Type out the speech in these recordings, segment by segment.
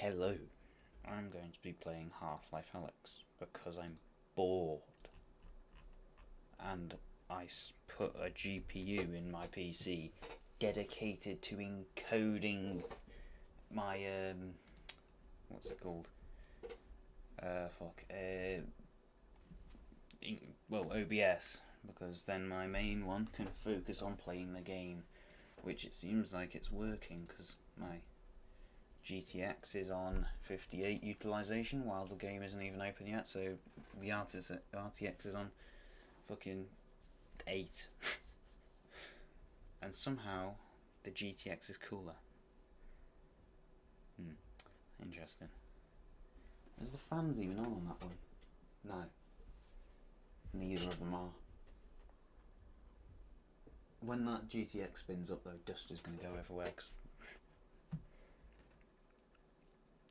Hello, I'm going to be playing Half-Life Alyx because I'm bored, and I put a GPU in my PC dedicated to encoding my what's it called? OBS, because then my main one can focus on playing the game, which it seems like it's working because my GTX is on 58 utilization while the game isn't even open yet, so the RTX is on fucking 8 and somehow the GTX is cooler. Interesting. Is the fans even on that one? No. Neither of them are. When that GTX spins up though, dust is going to go everywhere.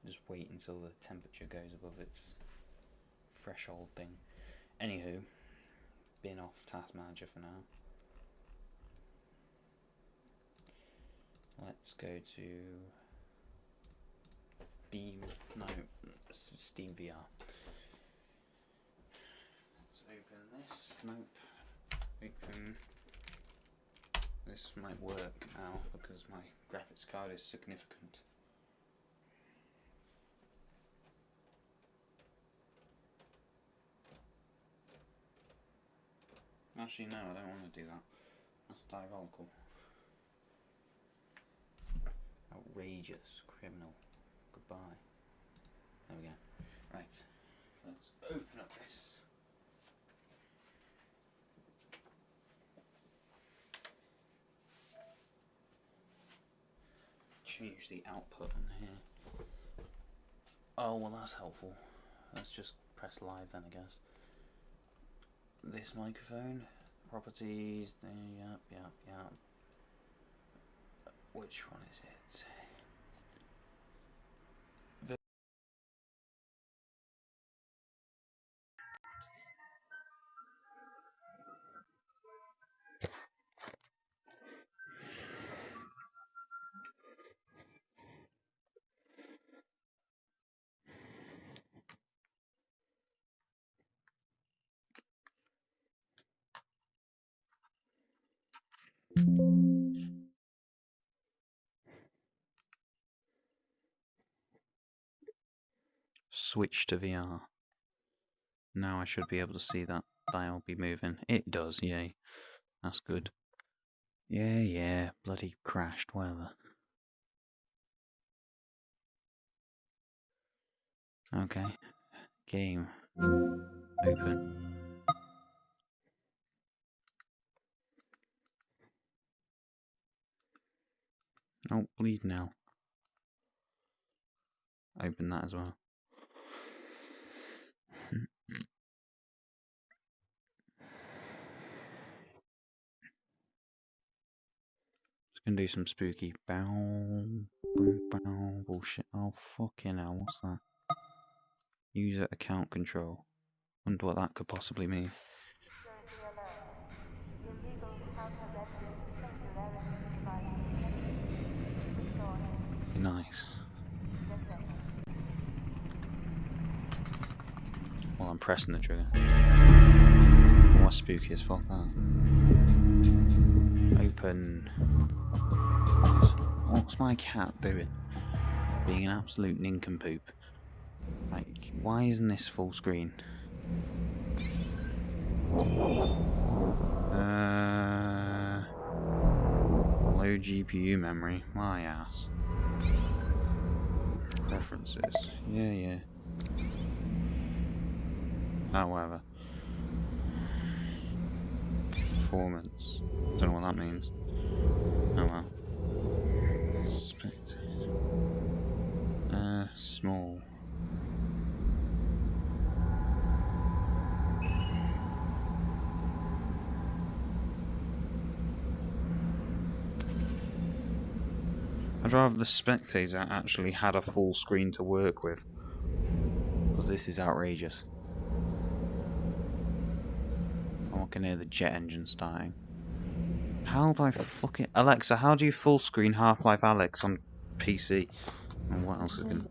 Just wait until the temperature goes above its threshold thing. Anywho, bin off Task Manager for now. Let's go to Steam VR. Let's open this. Nope. Open. This might work now because my graphics card is significant. Actually, no, I don't want to do that. That's diabolical. Outrageous. Criminal. Goodbye. There we go. Right. Let's open up this. Change the output on here. Oh, well, that's helpful. Let's just press live then, I guess. This microphone, properties, yep. Which one is it? Switch to VR. Now I should be able to see that dial be moving. It does, yay. That's good. Yeah, bloody crashed, whatever. Okay. Game. Open. Oh, bleed now. Open that as well. Just gonna do some spooky bow bullshit. Oh fucking hell, what's that? User account control. Wonder what that could possibly mean. Nice. Well, I'm pressing the trigger. What's spooky as fuck that? Open. What's my cat doing? Being an absolute nincompoop. Like, why isn't this full screen? Low GPU memory. My ass. Preferences. Yeah. Oh, whatever. Performance. Don't know what that means. Oh well. Spectate. Small. I'd rather the spectator actually had a full screen to work with, because this is outrageous. I can hear the jet engine starting. How do I fucking... Alexa, how do you full screen Half-Life Alyx on PC? And what else is going...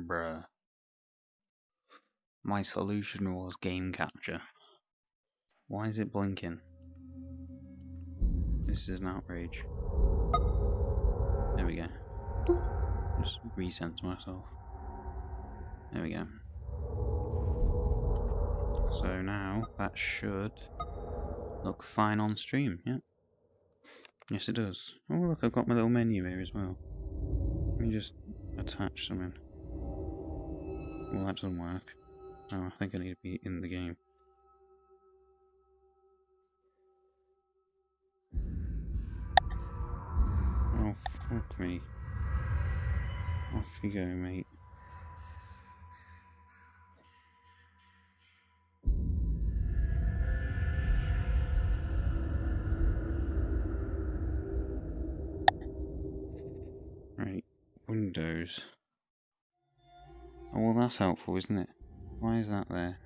Bruh. My solution was game capture. Why is it blinking? This is an outrage. There we go. Just recenter myself. There we go. So now that should look fine on stream, yeah? Yes, it does. Oh, look, I've got my little menu here as well. Let me just attach something. Well, that doesn't work. Oh, I think I need to be in the game. Oh, fuck me. Off you go, mate. Right, Windows. Oh, well, that's helpful, isn't it? Why is that there?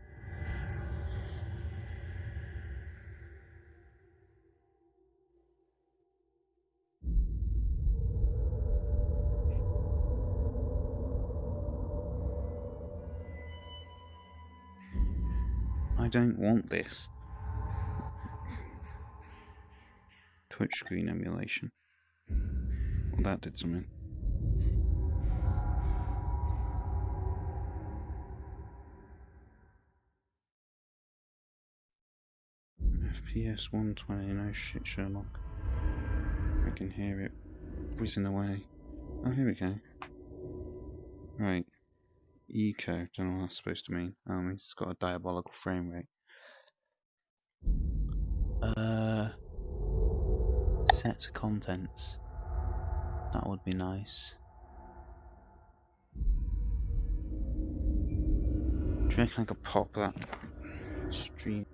I don't want this. Touchscreen emulation. Well, that did something. FPS 120, no shit, Sherlock. I can hear it whizzing away. Oh, here we go. Right. Eco, don't know what that's supposed to mean. It's got a diabolical frame rate. Set to contents. That would be nice. Do you reckon I could pop that stream?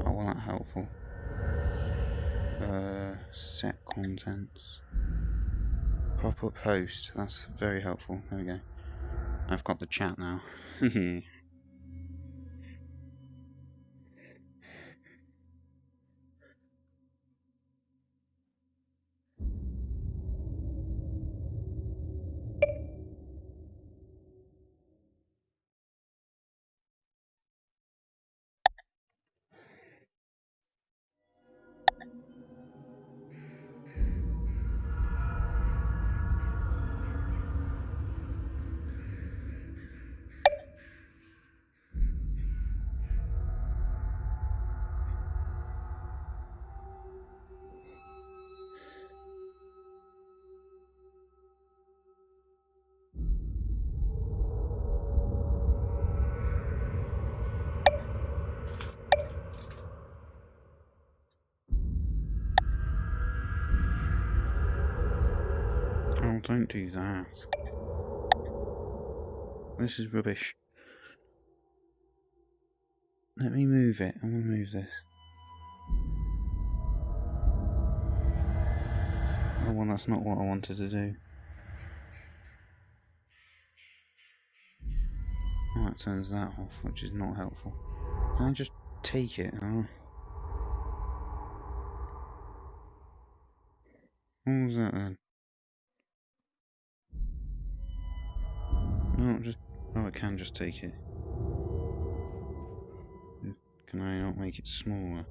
Oh, well, that's helpful. Set contents. Pop-up post. That's very helpful. There we go. I've got the chat now. Oh, don't do that. This is rubbish. Let me move it. I'm gonna move this. Oh, well, that's not what I wanted to do. Oh, it turns that off, which is not helpful. Can I just take it? Oh. What was that then? No, just... Oh, I can just take it. Can I not make it smaller?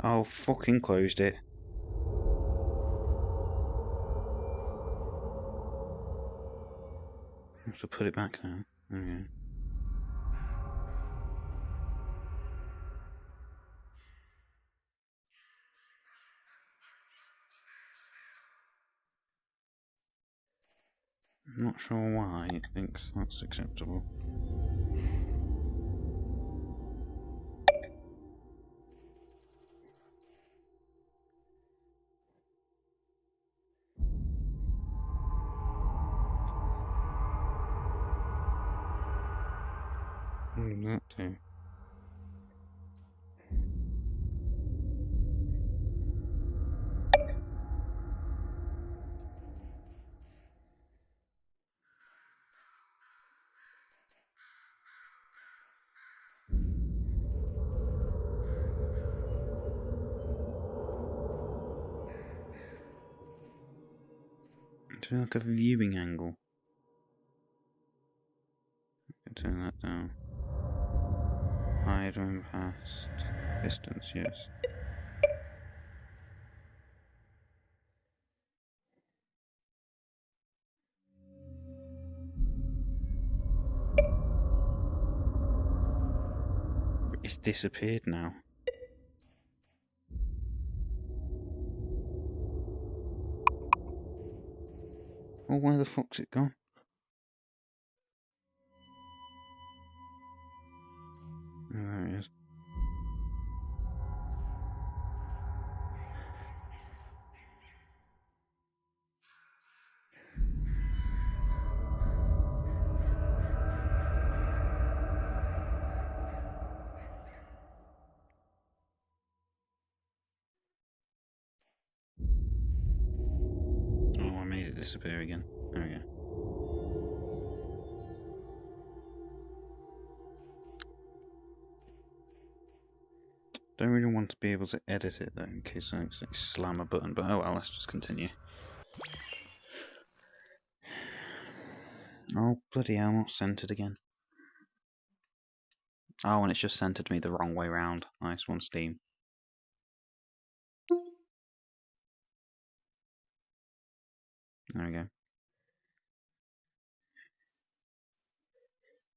Oh, fucking closed it. have to put it back now. Okay. I'm not sure why it thinks that's acceptable. That too. Do like a viewing angle. Turn that down. Hide when past distance, yes. It's disappeared now. Oh, where the fuck's it gone? Oh, there it is. Oh, I made it disappear again. There we go. Don't really want to be able to edit it though, in case I accidentally slam a button, but oh well, let's just continue. Oh, bloody hell, not centered again. Oh, and it's just centered me the wrong way round. Nice one, Steam. There we go.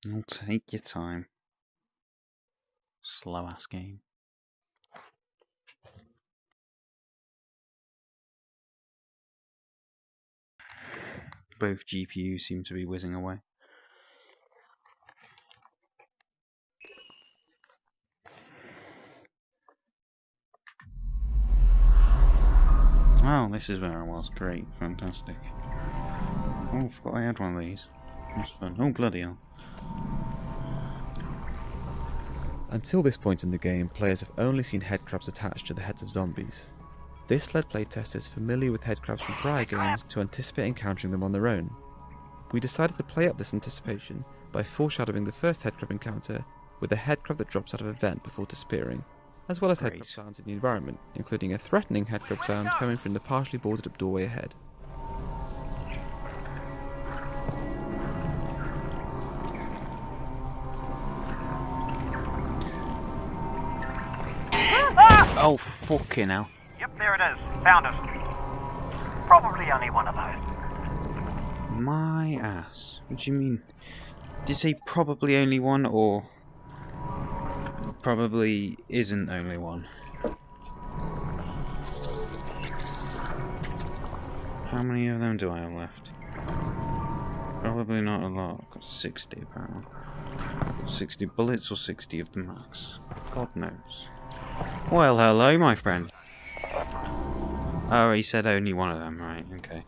I'll take your time. Slow ass game. Both GPUs seem to be whizzing away. Oh, this is where I was. Great, fantastic. Oh, I forgot I had one of these. That's fun. Oh, bloody hell. Until this point in the game, players have only seen headcrabs attached to the heads of zombies. This led playtesters familiar with headcrabs from prior games to anticipate encountering them on their own. We decided to play up this anticipation by foreshadowing the first headcrab encounter with a headcrab that drops out of a vent before disappearing, as well as headcrab sounds in the environment, including a threatening headcrab sound coming from the partially boarded up doorway ahead. Oh, fucking hell. Yep, there it is. Found it. Probably only one of those. My ass. What do you mean? Did you say probably only one, or probably isn't only one? How many of them do I have left? Probably not a lot. I've got 60 apparently. 60 bullets or 60 of the max. God knows. Well, hello, my friend. Oh, he said only one of them, right, okay.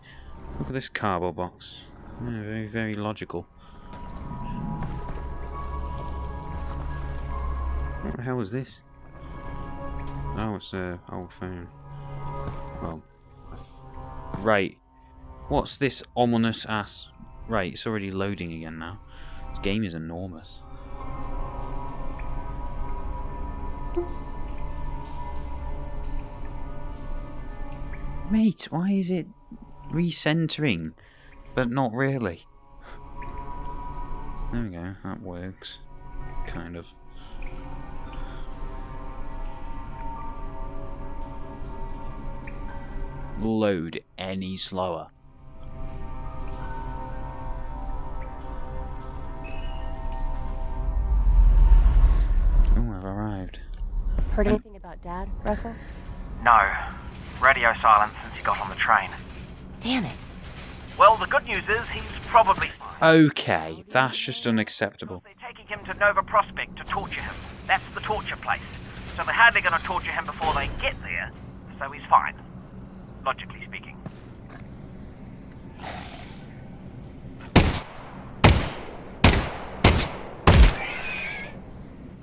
Look at this cardboard box. Yeah, very, very logical. What the hell is this? Oh, it's a old phone. Well, right. What's this ominous ass? Right, it's already loading again now. This game is enormous. Mate, why is it recentering, but not really? There we go, that works. Kind of. Load any slower. Heard anything about Dad, Russell? No. Radio silence since he got on the train. Damn it. Well, the good news is he's probably fine. Okay, that's just unacceptable. They're taking him to Nova Prospect to torture him. That's the torture place. So they're hardly going to torture him before they get there. So he's fine. Logically speaking.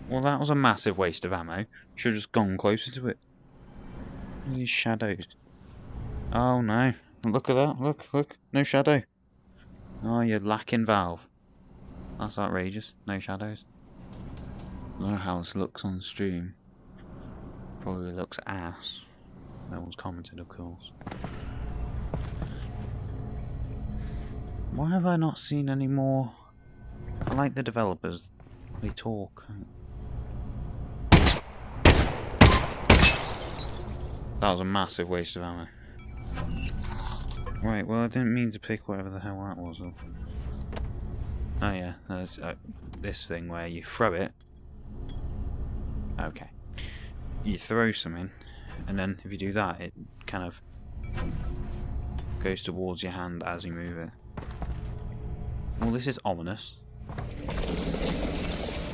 Well, that was a massive waste of ammo. Should have just gone closer to it. These shadows. Oh no. Look at that. Look. No shadow. Oh, you're lacking valve. That's outrageous. No shadows. I don't know how this looks on stream. Probably looks ass. No one's commented, of course. Why have I not seen any more? I like the developers. They talk. That was a massive waste of ammo. Right, well I didn't mean to pick whatever the hell that was. Oh yeah, there's this thing where you throw it. Okay. You throw something, and then if you do that, it kind of goes towards your hand as you move it. Well, this is ominous.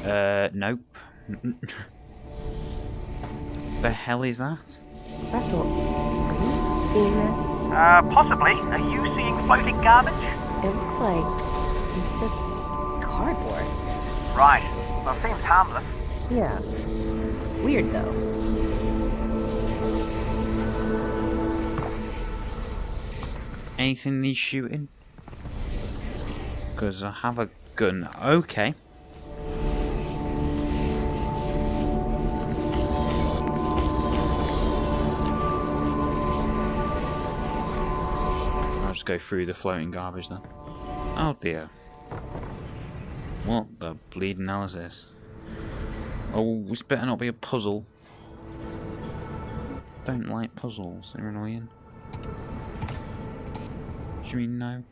Nope. The hell is that? Russell, are you seeing this? Possibly. Are you seeing floating garbage? It looks like it's just cardboard. Right. Well, it seems harmless. Yeah. Weird, though. Anything needs shooting? Because I have a gun. Okay. I'll just go through the floating garbage then. Oh dear. What the bleeding hell is this? Oh, this better not be a puzzle. Don't like puzzles, they're annoying. Do you mean no?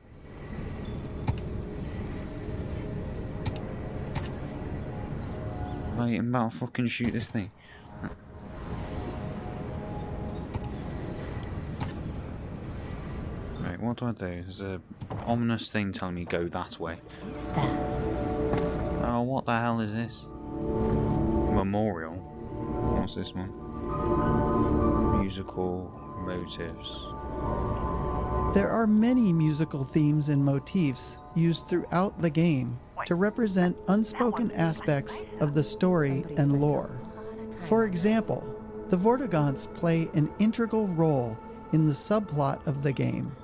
Right, I'm about to fucking shoot this thing. Right, what do I do? There's a ominous thing telling me go that way. What's that? Oh, what the hell is this? Memorial. What's this one? Musical motifs. There are many musical themes and motifs used throughout the game to represent unspoken aspects of the story and lore. For example, the Vortigaunts play an integral role in the subplot of the game,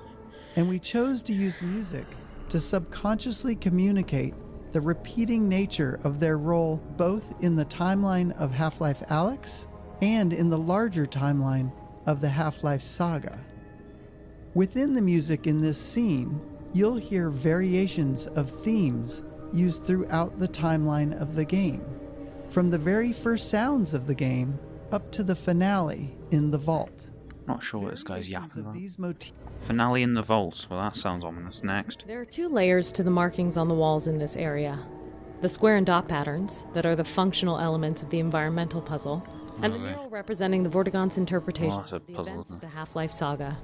and we chose to use music to subconsciously communicate the repeating nature of their role both in the timeline of Half-Life Alyx and in the larger timeline of the Half-Life saga. Within the music in this scene, you'll hear variations of themes used throughout the timeline of the game, from the very first sounds of the game up to the finale in the vault. Not sure what this guy's yapping about. These motifs Finale in the vault. Well, that sounds ominous. Next. There are two layers to the markings on the walls in this area. The square and dot patterns, that are the functional elements of the environmental puzzle, and the mural representing the Vortigaunts' interpretation that's a of the puzzle, events isn't of it? the Half-Life saga.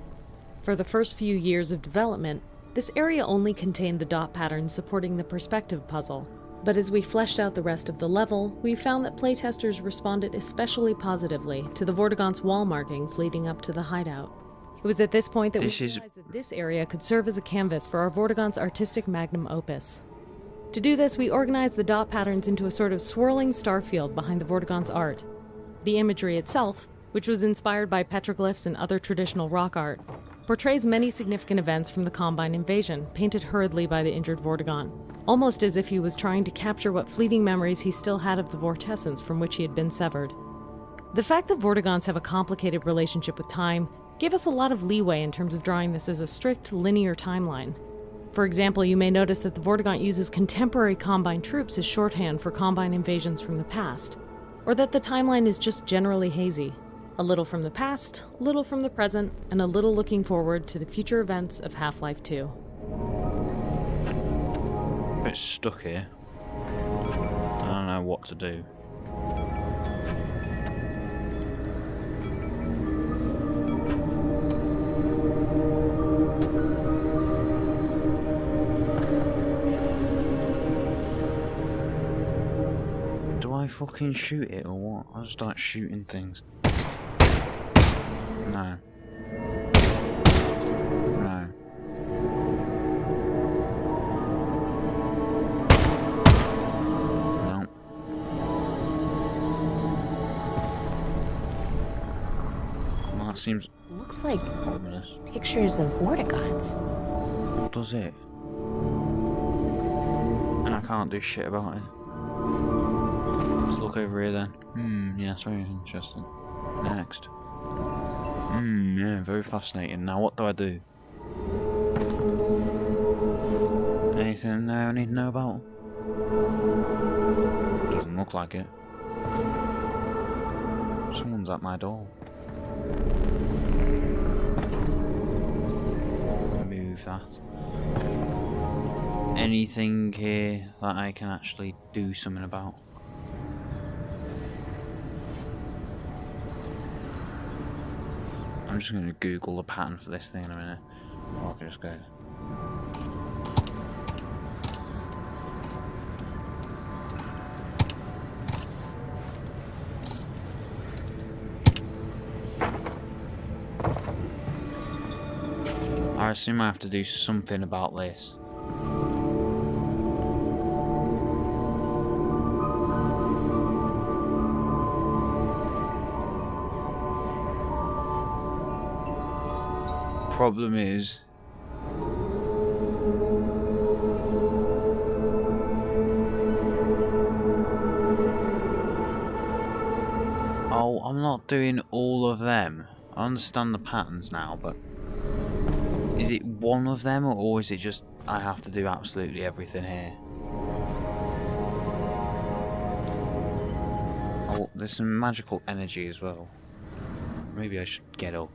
For the first few years of development, this area only contained the dot patterns supporting the perspective puzzle. But as we fleshed out the rest of the level, we found that playtesters responded especially positively to the Vortigaunts' wall markings leading up to the hideout. It was at this point that we realized that this area could serve as a canvas for our Vortigaunts' artistic magnum opus. To do this, we organized the dot patterns into a sort of swirling star field behind the Vortigaunts' art. The imagery itself, which was inspired by petroglyphs and other traditional rock art, portrays many significant events from the Combine invasion, painted hurriedly by the injured Vortigaunt, almost as if he was trying to capture what fleeting memories he still had of the vortessence from which he had been severed. The fact that Vortigaunts have a complicated relationship with time gave us a lot of leeway in terms of drawing this as a strict, linear timeline. For example, you may notice that the Vortigaunt uses contemporary Combine troops as shorthand for Combine invasions from the past, or that the timeline is just generally hazy. A little from the past, a little from the present, and a little looking forward to the future events of Half-Life 2. A bit stuck here. I don't know what to do. Do I fucking shoot it or what? I'll just start shooting things. No. No. No. Well, that seems Looks like ominous. pictures of vortigods. Does it? And I can't do shit about it. Let's look over here then. Yeah, that's very interesting. Next. Yeah, very fascinating. Now what do I do? Anything there I need to know about? Doesn't look like it. Someone's at my door. Move that. Anything here that I can actually do something about? I'm just going to Google the pattern for this thing in a minute. Or I can just go. I assume I have to do something about this. Problem is, oh, I'm not doing all of them. I understand the patterns now, but is it one of them, or is it just I have to do absolutely everything here? Oh, there's some magical energy as well. Maybe I should get up.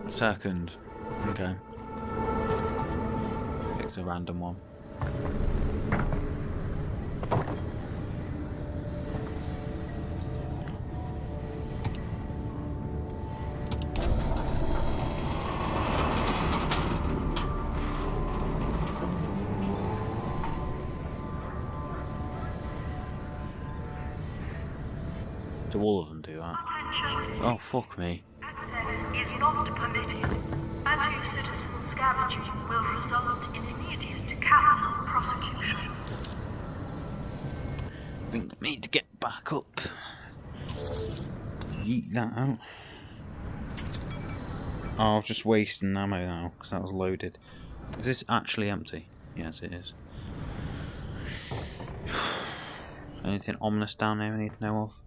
Second. Okay. Picked a random one. Do all of them do that? Oh, fuck me. Is not permitted. Anti-citizen scavenging will result in immediate capital prosecution. I think I need to get back up. Yeet that out. Oh, I was just wasting ammo now because that was loaded. Is this actually empty? Yes, it is. Anything ominous down there I need to know of?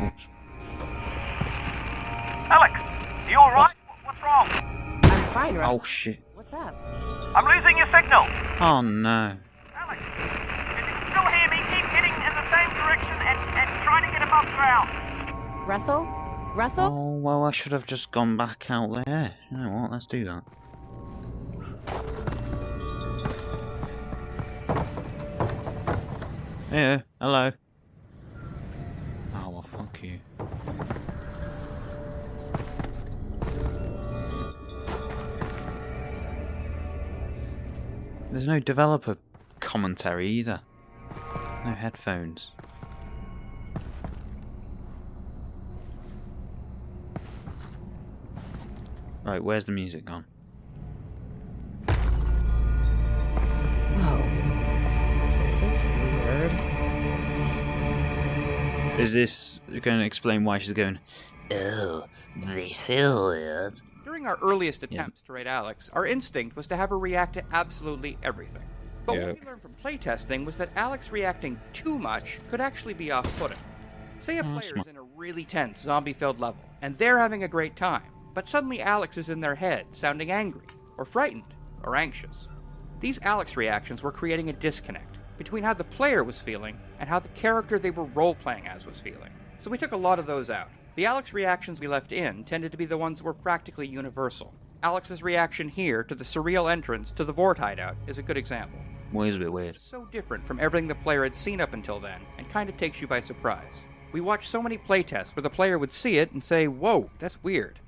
Oops. Alyx, you alright? What's wrong? I'm fine, Russ. Oh shit. What's up? I'm losing your signal. Oh no. Alyx, if you can still hear me, keep heading in the same direction and trying to get above ground. Russell? Russell? Oh well, I should have just gone back out there. You know what? Let's do that. Yeah. Hello. Oh well, fuck you. There's no developer commentary either. No headphones. Right, where's the music gone? Whoa. This is weird. Is this going to explain why she's going, oh, this is weird? During our earliest attempts to raid Alyx, our instinct was to have her react to absolutely everything. But what we learned from playtesting was that Alyx reacting too much could actually be off-putting. Say a player is in a really tense, zombie-filled level, and they're having a great time, but suddenly Alyx is in their head, sounding angry, or frightened, or anxious. These Alyx reactions were creating a disconnect between how the player was feeling and how the character they were role-playing as was feeling. So we took a lot of those out. The Alyx reactions we left in tended to be the ones that were practically universal. Alyx's reaction here to the surreal entrance to the Vort hideout is a good example. Well, it's a bit weird. It's so different from everything the player had seen up until then, and kind of takes you by surprise. We watched so many playtests where the player would see it and say, whoa, that's weird.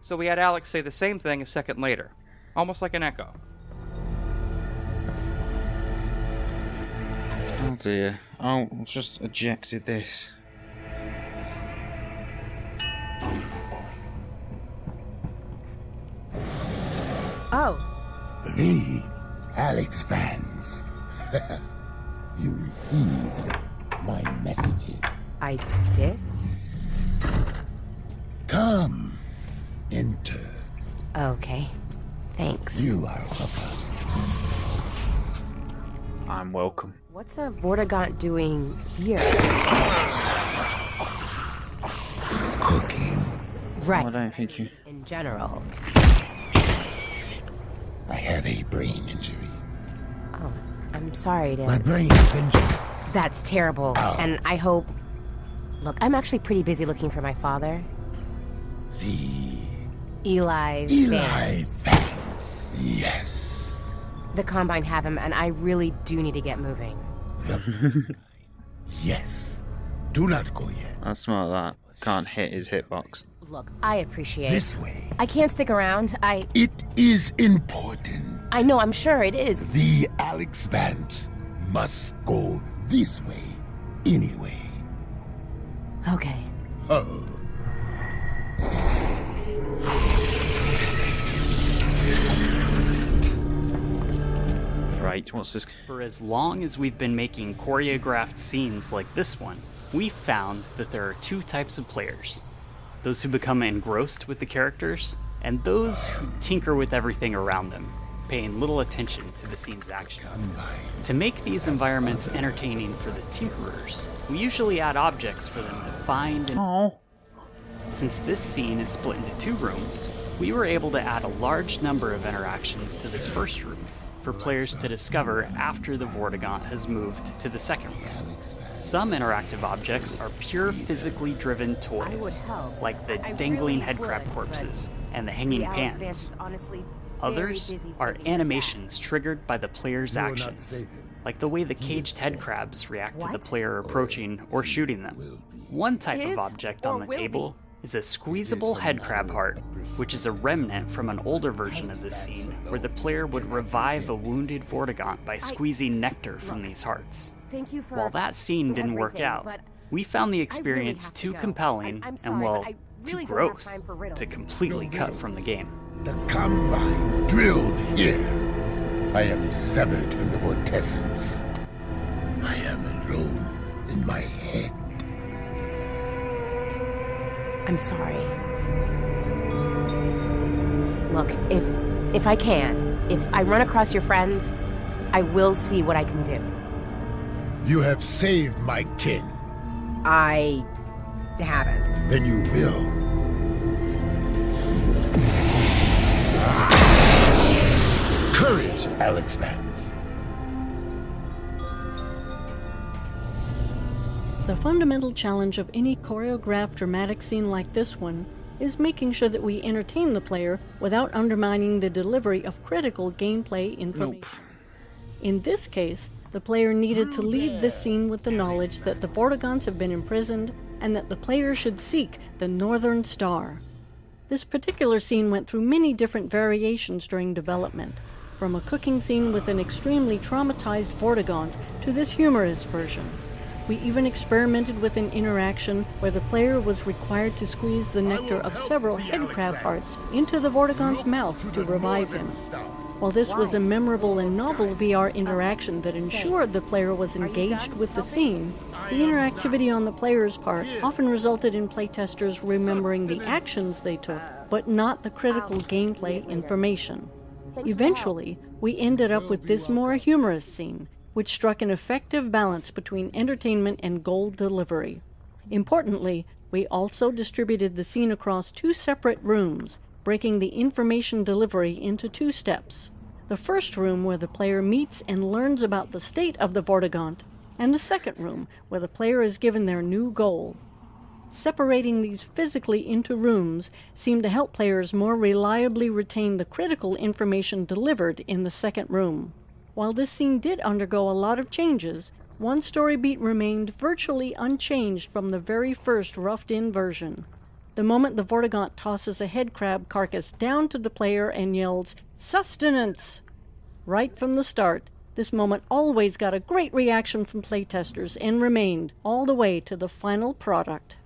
So we had Alyx say the same thing a second later, almost like an echo. Oh dear. Oh, I've just ejected this. Oh, The Alyx fans. You received my messages. I did? Come, enter. Okay. Thanks. You are welcome. I'm welcome. What's a Vortigaunt doing here? Cooking. Right. I don't think you... In general. I have a brain injury. Oh, I'm sorry to... My brain is injured. That's terrible. Ow. And I hope... Look, I'm actually pretty busy looking for my father. The Eli Eli Vance. Vance. Yes. The Combine have him, and I really do need to get moving. Yes. Do not go yet. That's smart, that. Can't hit his hitbox. Look, I appreciate... This way. I can't stick around. It is important. I know, I'm sure it is. The Alyx Vance must go this way anyway. Okay. Oh. Right, what's this? For as long as we've been making choreographed scenes like this one, we've found that there are two types of players. Those who become engrossed with the characters, and those who tinker with everything around them, paying little attention to the scene's action. To make these environments entertaining for the tinkerers, we usually add objects for them to find and... Since this scene is split into two rooms, we were able to add a large number of interactions to this first room for players to discover after the Vortigaunt has moved to the second room. Some interactive objects are pure physically driven toys, like the dangling headcrab corpses and the hanging pans. Others are animations triggered by the player's actions, like the way the caged headcrabs react to the player approaching or shooting them. One type of object on the table is a squeezable headcrab heart, which is a remnant from an older version of this scene where the player would revive a wounded Vortigaunt by squeezing nectar from these hearts. While that scene didn't work out, we found the experience too compelling and, well, too gross to completely cut from the game. The Combine drilled here. I am severed from the vortessence. I am alone in my head. I'm sorry. Look, if I can, if I run across your friends, I will see what I can do. You have saved my kin. I haven't. Then you will. Courage, Alyx Vance. The fundamental challenge of any choreographed dramatic scene like this one is making sure that we entertain the player without undermining the delivery of critical gameplay information. In this case, the player needed to leave this scene with the knowledge that the Vortigaunts have been imprisoned and that the player should seek the Northern Star. This particular scene went through many different variations during development. from a cooking scene with an extremely traumatized Vortigaunt to this humorous version. We even experimented with an interaction where the player was required to squeeze the nectar of several head crab hearts into the Vortigaunt's mouth to revive him. While this was a memorable and novel VR interaction that ensured the player was engaged with the scene, the interactivity on the player's part often resulted in playtesters remembering the actions they took, but not the critical gameplay information. Eventually, we ended up with this more humorous scene, which struck an effective balance between entertainment and goal delivery. Importantly, we also distributed the scene across 2 separate rooms, breaking the information delivery into 2 steps. The first room where the player meets and learns about the state of the Vortigaunt, and the second room where the player is given their new goal. Separating these physically into rooms seemed to help players more reliably retain the critical information delivered in the second room. While this scene did undergo a lot of changes, one story beat remained virtually unchanged from the very first roughed-in version. The moment the Vortigaunt tosses a head crab carcass down to the player and yells, "Sustenance!" Right from the start, this moment always got a great reaction from playtesters and remained all the way to the final product.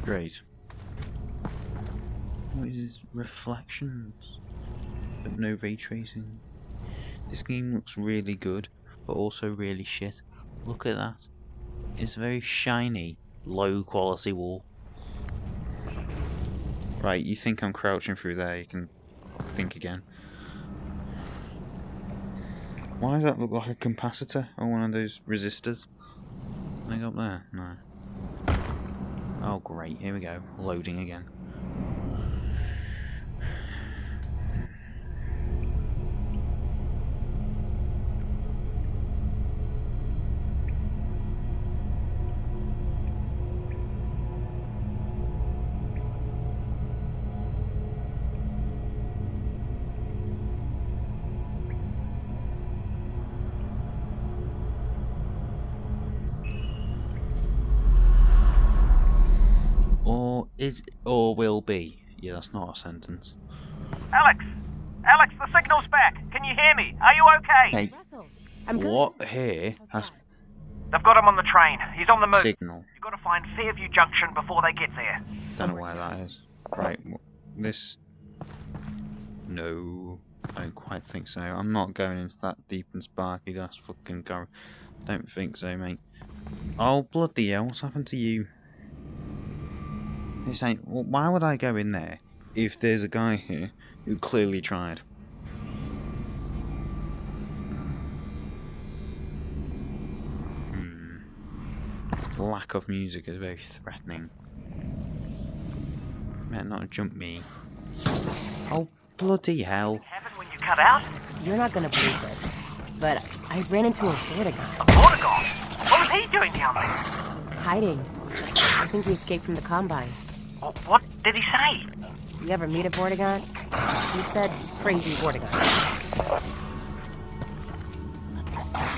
Great. What is this? Reflections? But no ray tracing. This game looks really good, but also really shit. Look at that. It's a very shiny, low quality wall. Right, you think I'm crouching through there, you can think again. Why does that look like a capacitor or one of those resistors? Anything up there? No. Oh great, here we go. Loading again. Or will be. Yeah, that's not a sentence. Alyx! Alyx, the signal's back! Can you hear me? Are you okay? Hey, what here has... They've got him on the train. He's on the move. Signal. You've got to find Fairview Junction before they get there. Don't know where that is. Right, this... No, I don't quite think so. I'm not going into that deep and sparky, that's fucking go. Don't think so, mate. Oh, bloody hell, what's happened to you? It's like, well, why would I go in there if there's a guy here who clearly tried? Lack of music is very threatening. Better not jump me. Oh, bloody hell. Happen when you cut out? You're not gonna believe this, but I ran into a Vortigaunt. A Vortigaunt? What was he doing down there? Hiding. I think he escaped from the Combine. What did he say? You ever meet a Vortigaunt? He said, crazy Vortigaunt.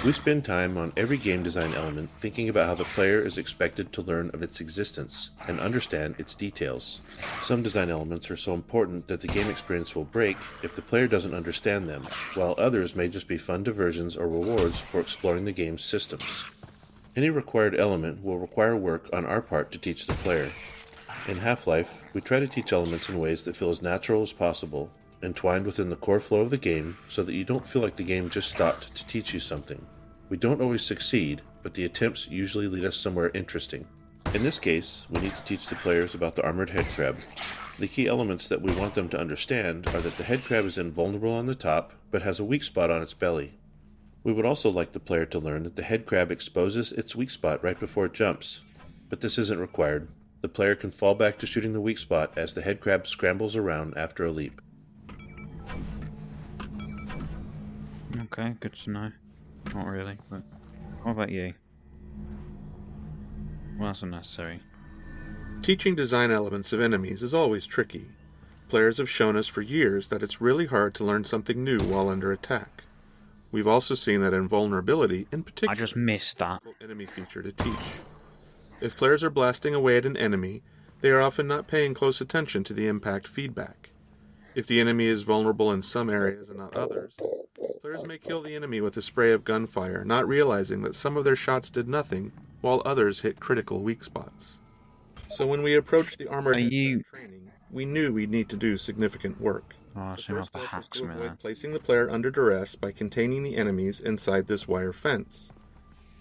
We spend time on every game design element thinking about how the player is expected to learn of its existence and understand its details. Some design elements are so important that the game experience will break if the player doesn't understand them, while others may just be fun diversions or rewards for exploring the game's systems. Any required element will require work on our part to teach the player. In Half-Life, we try to teach elements in ways that feel as natural as possible, entwined within the core flow of the game so that you don't feel like the game just stopped to teach you something. We don't always succeed, but the attempts usually lead us somewhere interesting. In this case, we need to teach the players about the armored head crab. The key elements that we want them to understand are that the head crab is invulnerable on the top, but has a weak spot on its belly. We would also like the player to learn that the head crab exposes its weak spot right before it jumps, but this isn't required. The player can fall back to shooting the weak spot as the head crab scrambles around after a leap. Okay, good to know. Not really, but what about you? Well, that's unnecessary. Teaching design elements of enemies is always tricky. Players have shown us for years that it's really hard to learn something new while under attack. We've also seen that invulnerability, in particular, I just missed that enemy feature to teach. If players are blasting away at an enemy, they are often not paying close attention to the impact feedback. If the enemy is vulnerable in some areas and not others, players may kill the enemy with a spray of gunfire, not realizing that some of their shots did nothing, while others hit critical weak spots. So when we approached the armored training, we knew we'd need to do significant work. Oh, the first step was to avoid placing the player under duress by containing the enemies inside this wire fence.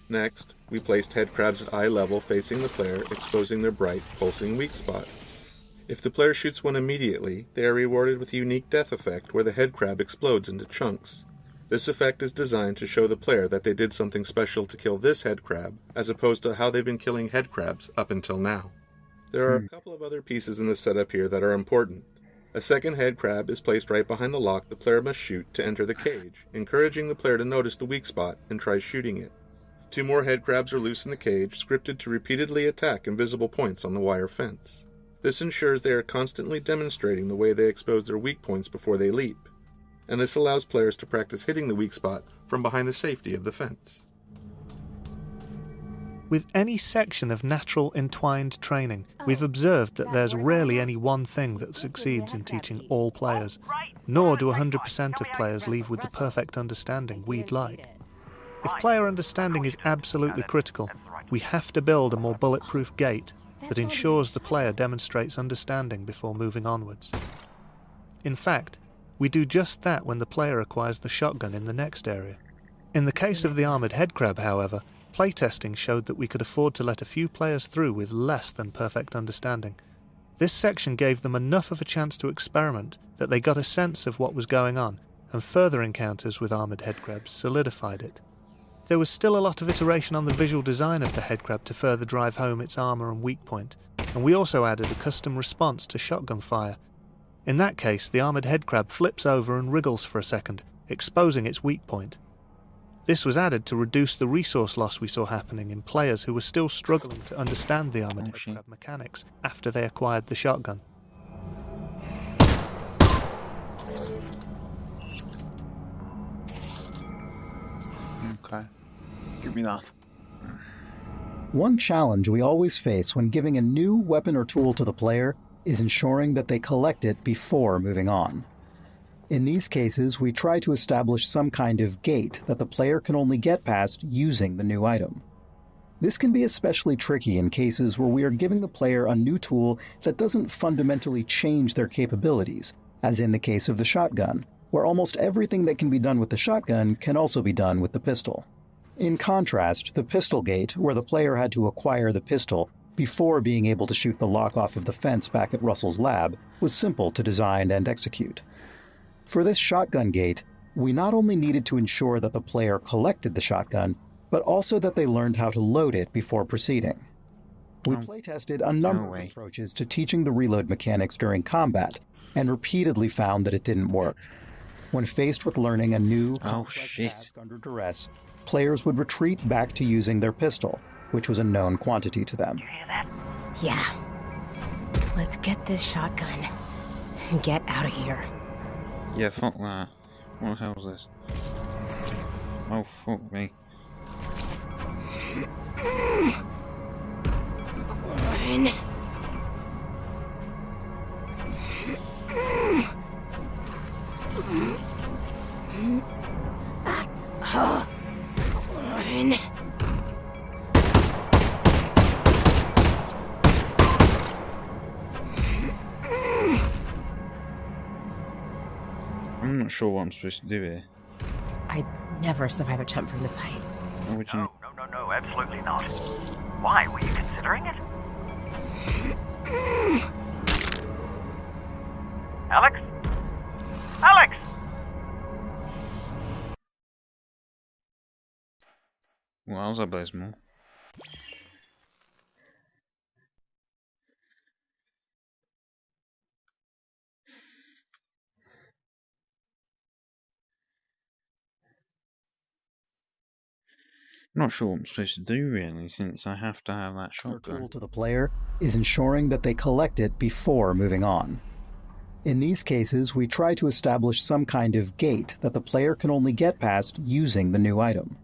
Next, we placed head crabs at eye level facing the player, exposing their bright, pulsing weak spot. If the player shoots one immediately, they are rewarded with a unique death effect where the head crab explodes into chunks. This effect is designed to show the player that they did something special to kill this head crab, as opposed to how they've been killing head crabs up until now. There are a couple of other pieces in the setup here that are important. A second head crab is placed right behind the lock the player must shoot to enter the cage, encouraging the player to notice the weak spot and try shooting it. 2 more head crabs are loose in the cage, scripted to repeatedly attack invisible points on the wire fence. This ensures they are constantly demonstrating the way they expose their weak points before they leap, and this allows players to practice hitting the weak spot from behind the safety of the fence. With any section of natural entwined training, we've observed that there's rarely any one thing that succeeds in teaching all players, nor do 100% of players leave with the perfect understanding we'd like. If player understanding is absolutely critical, we have to build a more bulletproof gate that ensures the player demonstrates understanding before moving onwards. In fact, we do just that when the player acquires the shotgun in the next area. In the case of the armoured headcrab, however, playtesting showed that we could afford to let a few players through with less than perfect understanding. This section gave them enough of a chance to experiment that they got a sense of what was going on, and further encounters with armoured headcrabs solidified it. There was still a lot of iteration on the visual design of the headcrab to further drive home its armour and weak point, and we also added a custom response to shotgun fire. In that case, the armoured headcrab flips over and wriggles for a second, exposing its weak point. This was added to reduce the resource loss we saw happening in players who were still struggling to understand the armoured headcrab mechanics after they acquired the shotgun. Okay. Give me that. One challenge we always face when giving a new weapon or tool to the player is ensuring that they collect it before moving on. In these cases, we try to establish some kind of gate that the player can only get past using the new item. This can be especially tricky in cases where we are giving the player a new tool that doesn't fundamentally change their capabilities, as in the case of the shotgun, where almost everything that can be done with the shotgun can also be done with the pistol. In contrast, the pistol gate, where the player had to acquire the pistol before being able to shoot the lock off of the fence back at Russell's lab, was simple to design and execute. For this shotgun gate, we not only needed to ensure that the player collected the shotgun, but also that they learned how to load it before proceeding. We playtested a number of approaches to teaching the reload mechanics during combat, and repeatedly found that it didn't work. When faced with learning a new complex task under duress, players would retreat back to using their pistol, which was a known quantity to them. You hear that? Yeah. Let's get this shotgun and get out of here. Yeah, fuck that. What the hell is this? Oh, fuck me. Run. Run. I'm not sure what I'm supposed to do here. I'd never survive a jump from this height. No, absolutely not. Why? Were you considering it? Alex? Alex! Wowza, Blaismore. Not sure what I'm supposed to do really, since I have to have that shotgun. Our tool to the player is ensuring that they collect it before moving on. In these cases, we try to establish some kind of gate that the player can only get past using the new item.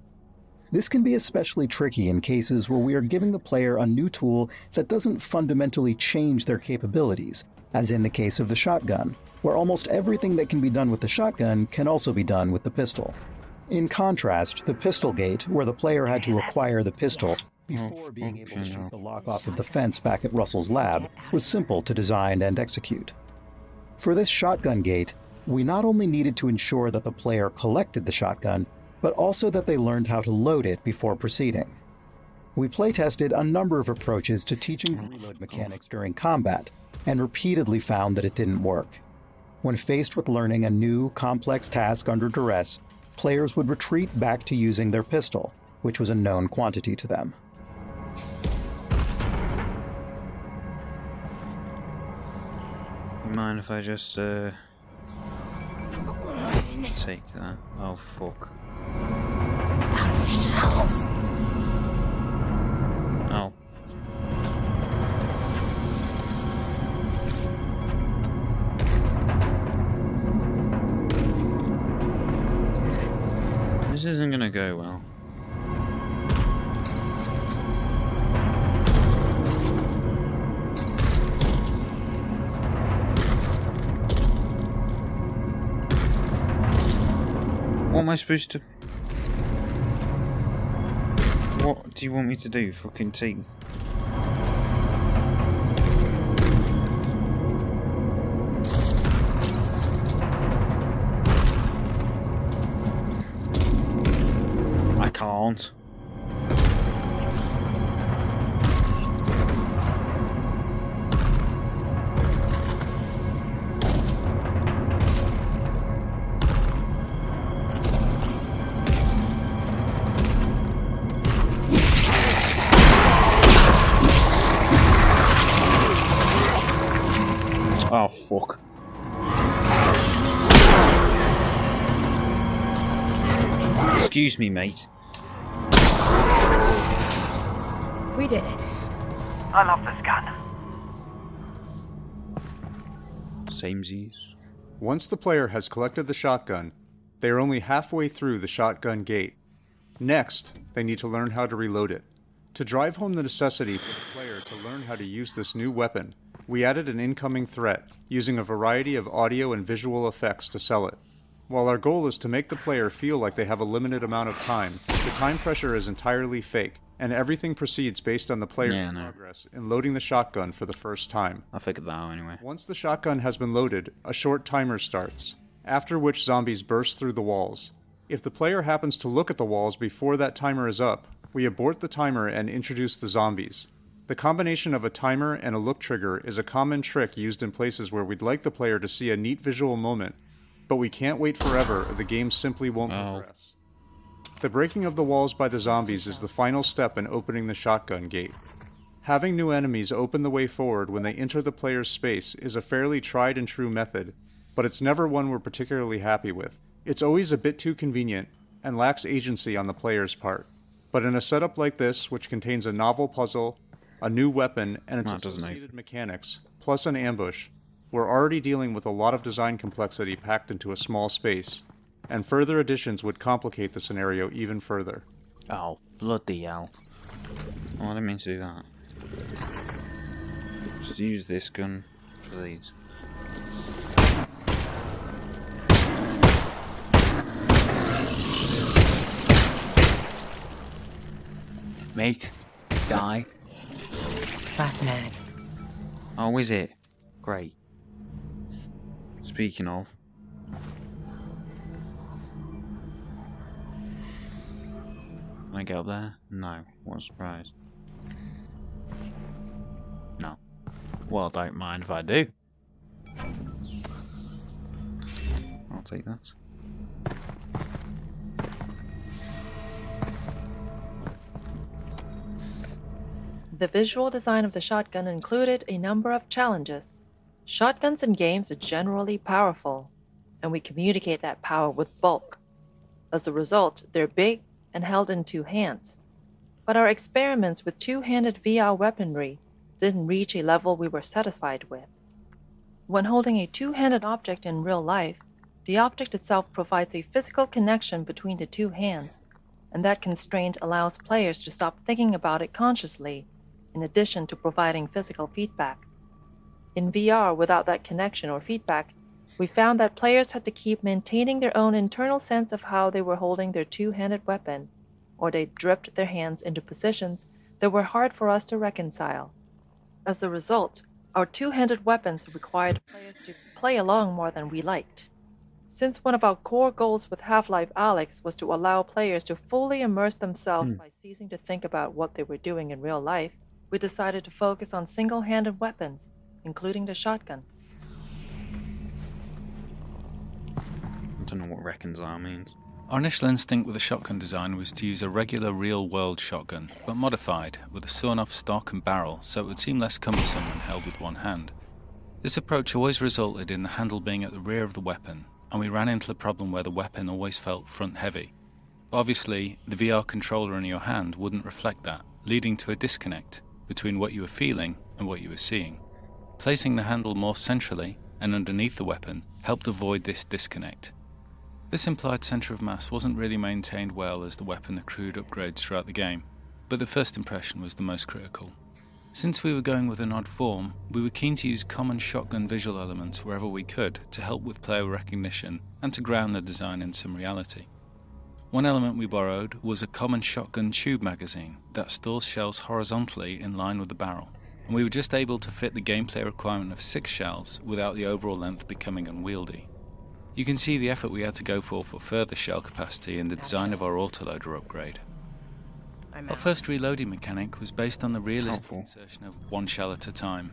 This can be especially tricky in cases where we are giving the player a new tool that doesn't fundamentally change their capabilities, as in the case of the shotgun, where almost everything that can be done with the shotgun can also be done with the pistol. In contrast, the pistol gate, where the player had to acquire the pistol before being able to shoot the lock off of the fence back at Russell's lab, was simple to design and execute. For this shotgun gate, we not only needed to ensure that the player collected the shotgun, but also that they learned how to load it before proceeding. We playtested a number of approaches to teaching the reload mechanics during combat, and repeatedly found that it didn't work. When faced with learning a new, complex task under duress, players would retreat back to using their pistol, which was a known quantity to them. Mind if I just take that? Oh fuck. Oh. This isn't gonna go well. What am I supposed to... What do you want me to do, fucking team? I can't. Oh, fuck. Excuse me, mate. We did it. I love this gun. Samesies. Once the player has collected the shotgun, they are only halfway through the shotgun gate. Next, they need to learn how to reload it. To drive home the necessity for the player to learn how to use this new weapon, we added an incoming threat, using a variety of audio and visual effects to sell it. While our goal is to make the player feel like they have a limited amount of time, the time pressure is entirely fake, and everything proceeds based on the player's progress in loading the shotgun for the first time. I figured that out anyway. Once the shotgun has been loaded, a short timer starts, after which zombies burst through the walls. If the player happens to look at the walls before that timer is up, we abort the timer and introduce the zombies. The combination of a timer and a look trigger is a common trick used in places where we'd like the player to see a neat visual moment, but we can't wait forever or the game simply won't progress. The breaking of the walls by the zombies is the final step in opening the shotgun gate. Having new enemies open the way forward when they enter the player's space is a fairly tried and true method, but it's never one we're particularly happy with. It's always a bit too convenient and lacks agency on the player's part. But in a setup like this, which contains a novel puzzle, a new weapon, and its associated mechanics, plus an ambush, we're already dealing with a lot of design complexity packed into a small space, and further additions would complicate the scenario even further. Oh, bloody hell. Oh, I didn't mean to do that. Just use this gun for these. Mate, die. Last mag. Oh, is it? Great. Speaking of. Can I get up there? No. What a surprise. No. Well, don't mind if I do. I'll take that. The visual design of the shotgun included a number of challenges. Shotguns in games are generally powerful, and we communicate that power with bulk. As a result, they're big and held in two hands. But our experiments with two-handed VR weaponry didn't reach a level we were satisfied with. When holding a two-handed object in real life, the object itself provides a physical connection between the two hands, and that constraint allows players to stop thinking about it consciously, in addition to providing physical feedback. In VR, without that connection or feedback, we found that players had to keep maintaining their own internal sense of how they were holding their two-handed weapon, or they dripped their hands into positions that were hard for us to reconcile. As a result, our two-handed weapons required players to play along more than we liked. Since one of our core goals with Half-Life Alyx was to allow players to fully immerse themselves by ceasing to think about what they were doing in real life, we decided to focus on single-handed weapons, including the shotgun. I don't know what reconcile means. Our initial instinct with the shotgun design was to use a regular real-world shotgun, but modified, with a sawn-off stock and barrel so it would seem less cumbersome when held with one hand. This approach always resulted in the handle being at the rear of the weapon, and we ran into the problem where the weapon always felt front-heavy. But obviously, the VR controller in your hand wouldn't reflect that, leading to a disconnect between what you were feeling and what you were seeing. Placing the handle more centrally and underneath the weapon helped avoid this disconnect. This implied centre of mass wasn't really maintained well as the weapon accrued upgrades throughout the game, but the first impression was the most critical. Since we were going with an odd form, we were keen to use common shotgun visual elements wherever we could to help with player recognition and to ground the design in some reality. One element we borrowed was a common shotgun tube magazine that stores shells horizontally in line with the barrel, and we were just able to fit the gameplay requirement of 6 shells without the overall length becoming unwieldy. You can see the effort we had to go for further shell capacity in the design of our autoloader upgrade. Our first reloading mechanic was based on the realistic insertion of 1 shell at a time.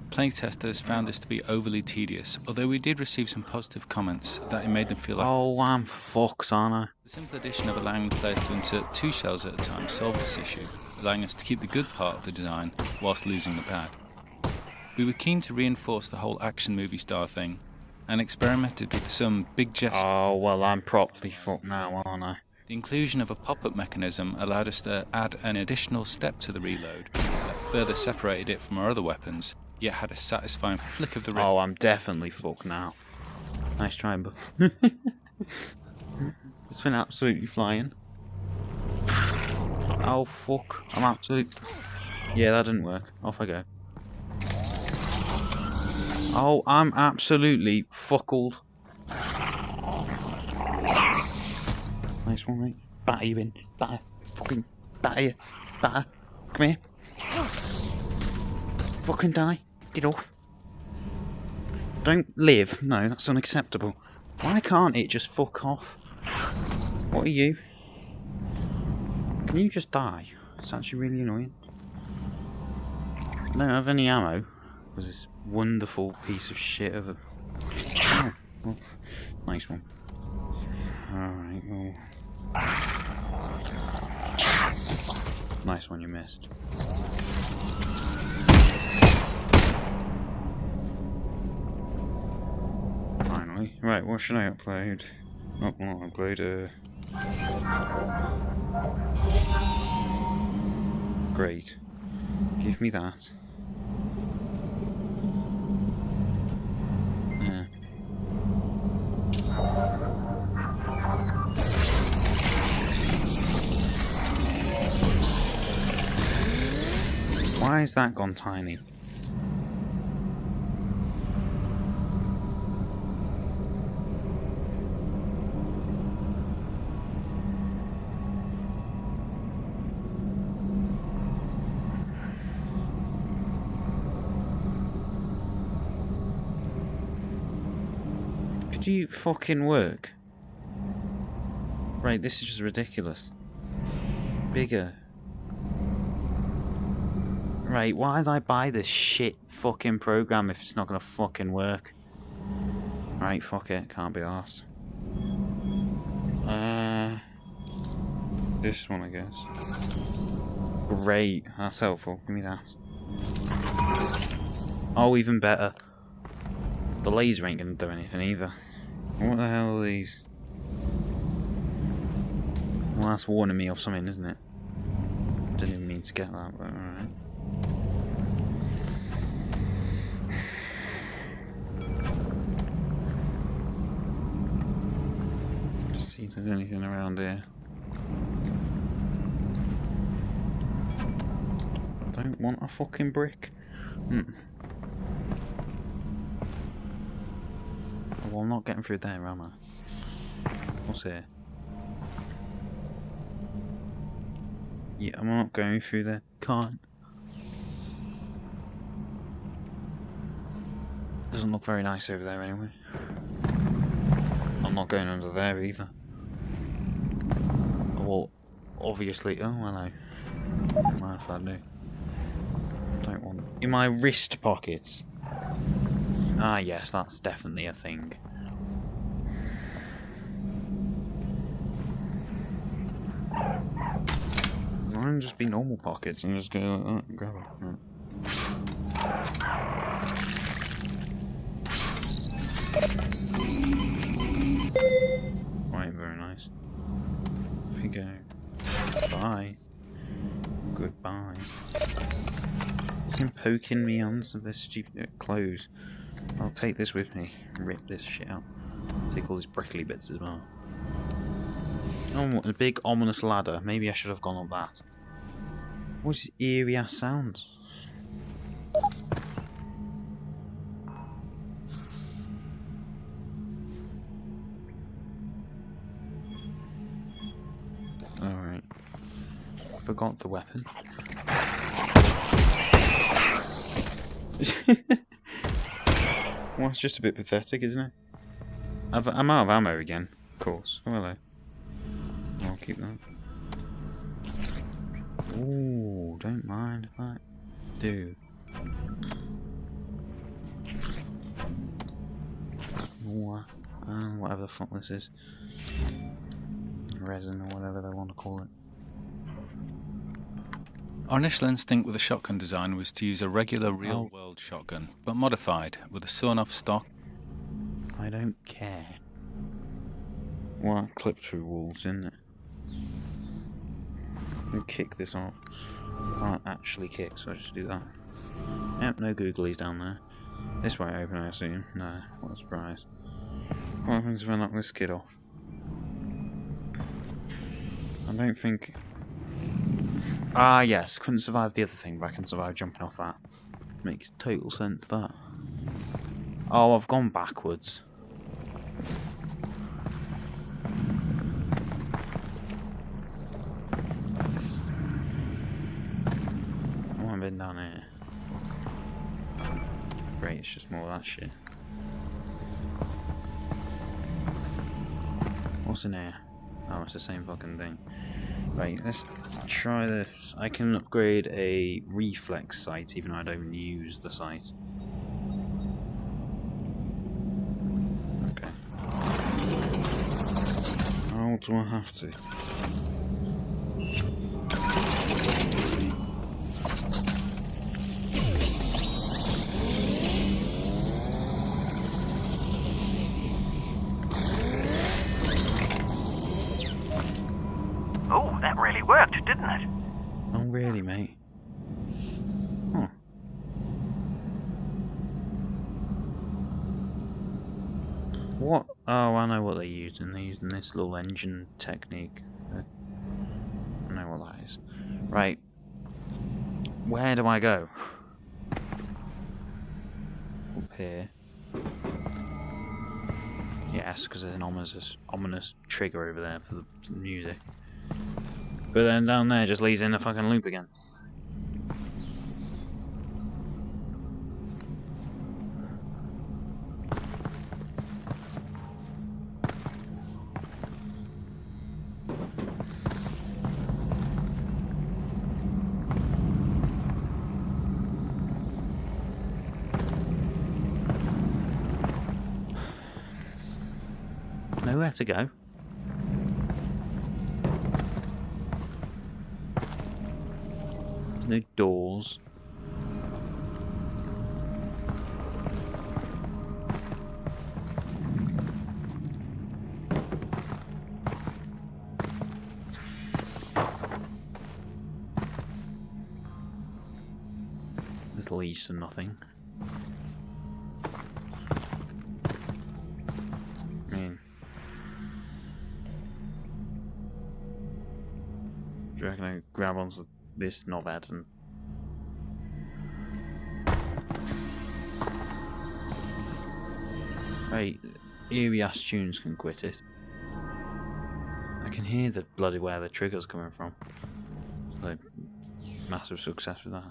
Playtesters found this to be overly tedious, although we did receive some positive comments that it made them feel like... Oh, I'm fucked, aren't I? The simple addition of allowing the players to insert 2 shells at a time solved this issue, allowing us to keep the good part of the design whilst losing the bad. We were keen to reinforce the whole action movie star thing, and experimented with some big gestures. Oh, well, I'm properly fucked now, aren't I? The inclusion of a pop-up mechanism allowed us to add an additional step to the reload that further separated it from our other weapons, yet had a satisfying flick of the wrist. Oh, I'm definitely fucked now. Nice try, but it's been absolutely flying. Oh, fuck. I'm absolutely... Yeah, that didn't work. Off I go. Oh, I'm absolutely fuckled. Nice one, mate. Batter you in. Batter. Fucking batter you. Batter. Come here. Fucking die. Get off. Don't live. No, that's unacceptable. Why can't it just fuck off? What are you? Can you just die? It's actually really annoying. I don't have any ammo. Was this wonderful piece of shit of a... Oh, well, nice one. Alright, well... Nice one, you missed. Finally. Right, what should I upload? Oh, I'll upload Great. Give me that. Why has that gone tiny? Could you fucking work? Right, this is just ridiculous. Bigger. Right, why did I buy this shit fucking program if it's not gonna fucking work? Right, fuck it, can't be arsed. This one, I guess. Great, that's helpful. Give me that. Oh, even better. The laser ain't gonna do anything either. What the hell are these? Well, that's warning me of something, isn't it? Didn't even mean to get that, but alright. See if there's anything around here. Don't want a fucking brick. Well, I'm not getting through there, am I? What's here? Yeah, I'm not going through there. Can't. Doesn't look very nice over there anyway. I'm not going under there either. Well, obviously. Oh, hello. Mind if I do? Don't want. In my wrist pockets. Ah, yes, that's definitely a thing. Mine just be normal pockets and just go like that and grab it. Right. Right, very nice. Off you go. Bye. Goodbye. Fucking poking me on some of this stupid clothes. I'll take this with me and rip this shit out. Take all these prickly bits as well. Oh, a big ominous ladder. Maybe I should have gone up that. What's this eerie ass sound? Alright. Forgot the weapon. Well, it's just a bit pathetic, isn't it? I'm out of ammo again, of course. Oh, hello. I'll keep that. Ooh, don't mind if I do. Ooh, whatever the fuck this is. Resin or whatever they want to call it. Our initial instinct with the shotgun design was to use a regular real-world shotgun, but modified with a sawn-off stock. I don't care. Well, clip through walls, isn't it? And kick this off. Can't actually kick, so I just do that. Yep, no googlies down there. This way open, I assume. No, what a surprise. What happens if I knock this kid off? I don't think... Ah, yes, couldn't survive the other thing, but I can survive jumping off that. Makes total sense, that. Oh, I've gone backwards. I want to been down here. Great, it's just more of that shit. What's in here? Oh, it's the same fucking thing. Right, let's try this. I can upgrade a reflex sight even though I don't use the sight. Okay. How do I have to? Oh, that really worked, didn't it? Oh, really, mate? Huh. What? Oh, I know what they're using. They're using this little engine technique. I know what that is. Right. Where do I go? Up here. Yes, because there's an ominous trigger over there for the music. But then down there just leads in a fucking loop again. Nowhere to go. No doors. This leads to nothing. I mean, do you reckon I grab onto this knobhead and... Right, eerie ass tunes can quit it. I can hear the bloody where the trigger's coming from. So, massive success with that.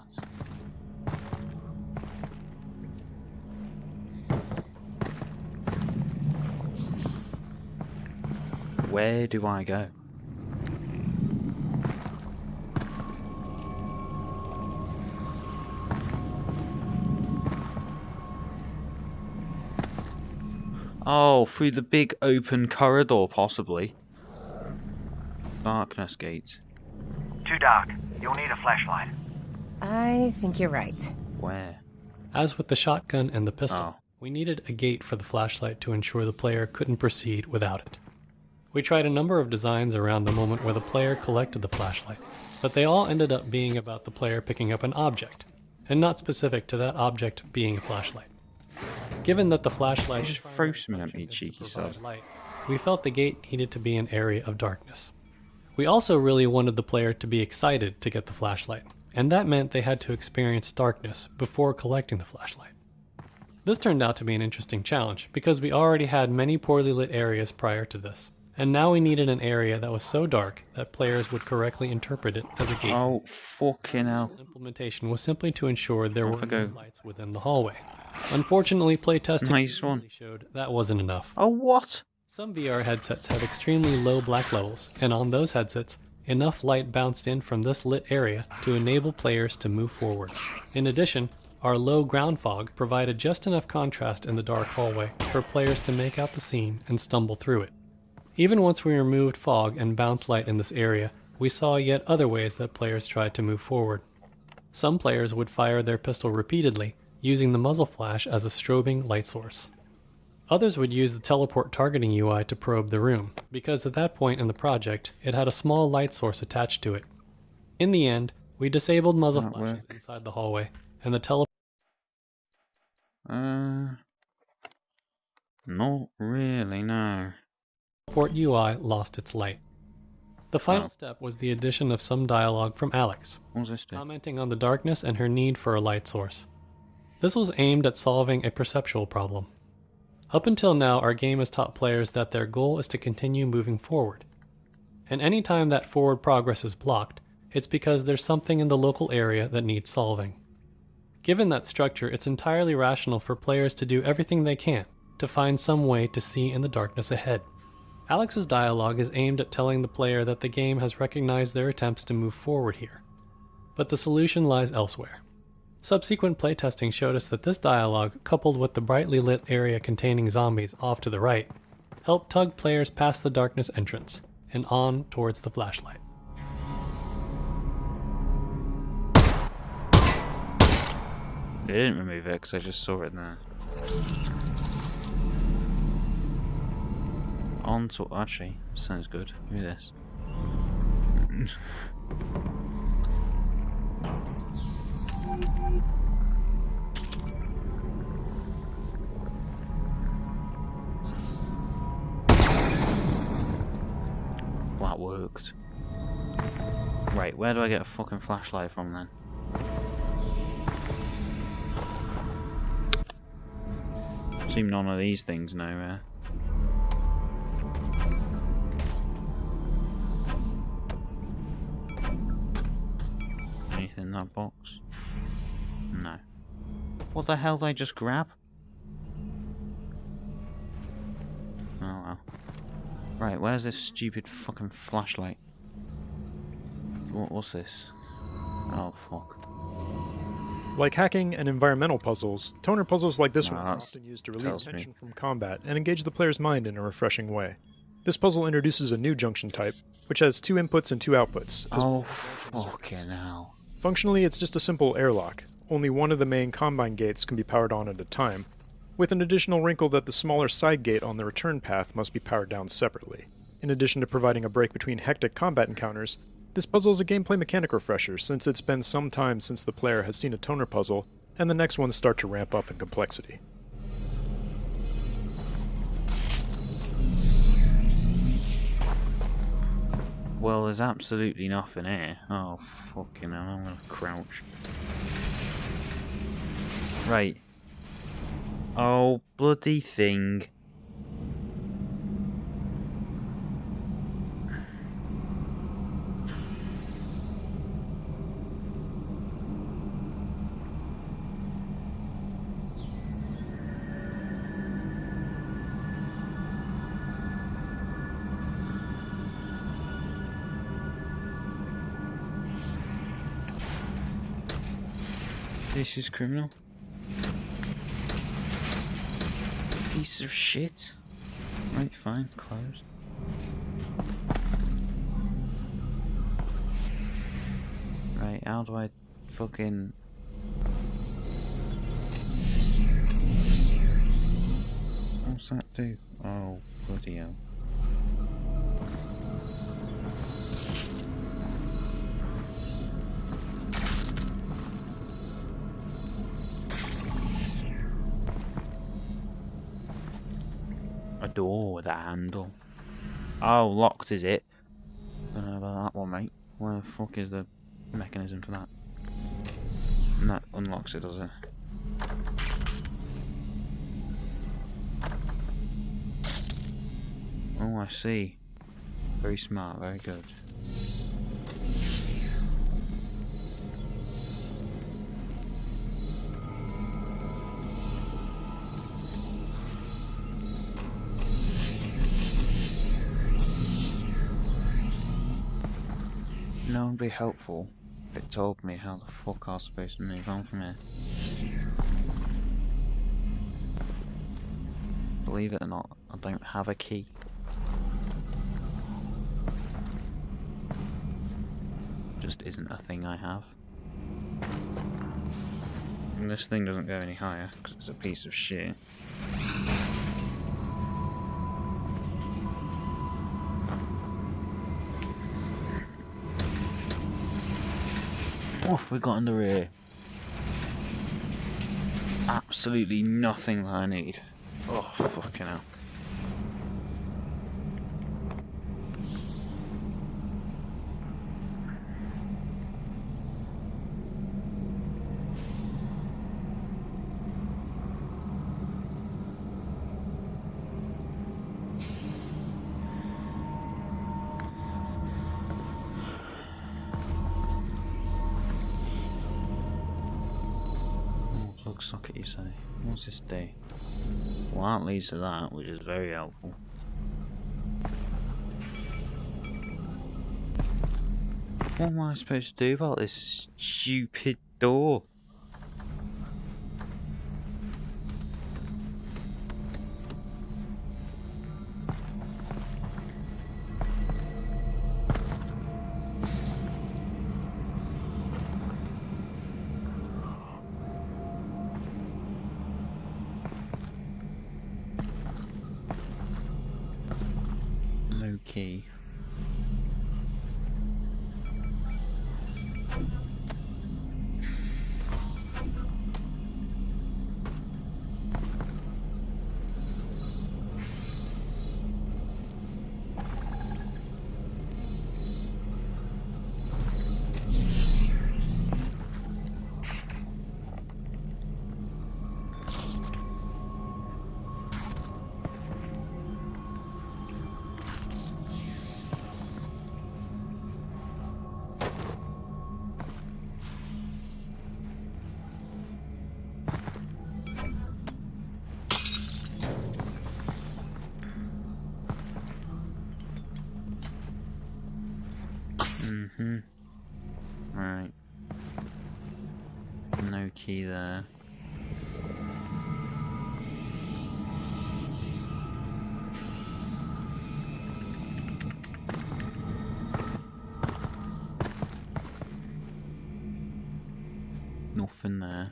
Where do I go? Oh, through the big open corridor, possibly. Darkness gate. Too dark. You'll need a flashlight. I think you're right. Where? As with the shotgun and the pistol, we needed a gate for the flashlight to ensure the player couldn't proceed without it. We tried a number of designs around the moment where the player collected the flashlight, but they all ended up being about the player picking up an object, and not specific to that object being a flashlight. Given that the flashlight just throw something at me, cheeky sod. Light, we felt the gate needed to be an area of darkness. We also really wanted the player to be excited to get the flashlight, and that meant they had to experience darkness before collecting the flashlight. This turned out to be an interesting challenge, because we already had many poorly lit areas prior to this, and now we needed an area that was so dark that players would correctly interpret it as a gate. Oh, fucking hell. Implementation was simply to ensure there were no lights within the hallway. Unfortunately, playtesting showed that wasn't enough. Oh, what? Some VR headsets have extremely low black levels, and on those headsets, enough light bounced in from this lit area to enable players to move forward. In addition, our low ground fog provided just enough contrast in the dark hallway for players to make out the scene and stumble through it. Even once we removed fog and bounce light in this area, we saw yet other ways that players tried to move forward. Some players would fire their pistol repeatedly, using the muzzle flash as a strobing light source. Others would use the teleport targeting UI to probe the room, because at that point in the project, it had a small light source attached to it. In the end, we disabled muzzle flashes inside the hallway, and the teleport not really, no. UI lost its light. The final step was the addition of some dialogue from Alyx, commenting on the darkness and her need for a light source. This was aimed at solving a perceptual problem. Up until now, our game has taught players that their goal is to continue moving forward. And any time that forward progress is blocked, it's because there's something in the local area that needs solving. Given that structure, it's entirely rational for players to do everything they can to find some way to see in the darkness ahead. Alyx's dialogue is aimed at telling the player that the game has recognized their attempts to move forward here, but the solution lies elsewhere. Subsequent playtesting showed us that this dialogue, coupled with the brightly lit area containing zombies off to the right, helped tug players past the darkness entrance and on towards the flashlight. They didn't remove it because I just saw it there. On to actually, sounds good. Give me this. That worked. Right, where do I get a fucking flashlight from then? Seem none of these things nowhere. Anything in that box? No. What the hell did I just grab? Oh well. Right, where's this stupid fucking flashlight? What's this? Oh fuck. Like hacking and environmental puzzles, toner puzzles like this one are often used to relieve tension from combat and engage the player's mind in a refreshing way. This puzzle introduces a new junction type, which has 2 inputs and 2 outputs. Oh fucking hell. Functionally, it's just a simple airlock. Only one of the main combine gates can be powered on at a time, with an additional wrinkle that the smaller side gate on the return path must be powered down separately. In addition to providing a break between hectic combat encounters, this puzzle is a gameplay mechanic refresher since it's been some time since the player has seen a toner puzzle, and the next ones start to ramp up in complexity. Well, there's absolutely nothing here. Oh fucking hell, I'm gonna crouch. Right. Oh, bloody thing. This is criminal. Piece of shit. Right, fine, closed. Right, how do I fucking... What's that do? Oh, bloody hell. A door with a handle. Oh, locked is it? Don't know about that one, mate. Where the fuck is the mechanism for that? And that unlocks it, does it? Oh, I see. Very smart, very good. No, it would be helpful if it told me how the fuck I was supposed to move on from here. Believe it or not, I don't have a key. Just isn't a thing I have. And this thing doesn't go any higher because it's a piece of shit. What have we got under here? Absolutely nothing that I need. Oh, fucking hell. Plug socket, you say? What's this do? Well, that leads to that, which is very helpful. What am I supposed to do about this stupid door? No key. Right. No key there. Nothing there.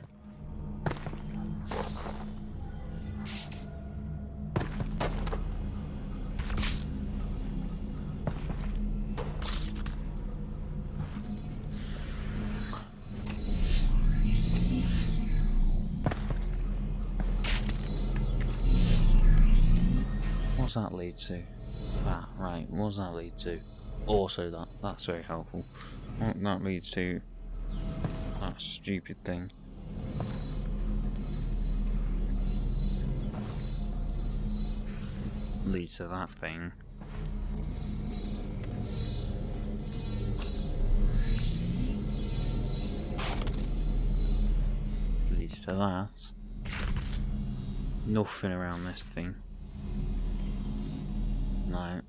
What's that lead to? Ah, right, what does that lead to? Also that's very helpful. What that leads to? That stupid thing. Leads to that thing. Leads to that. Nothing around this thing. No.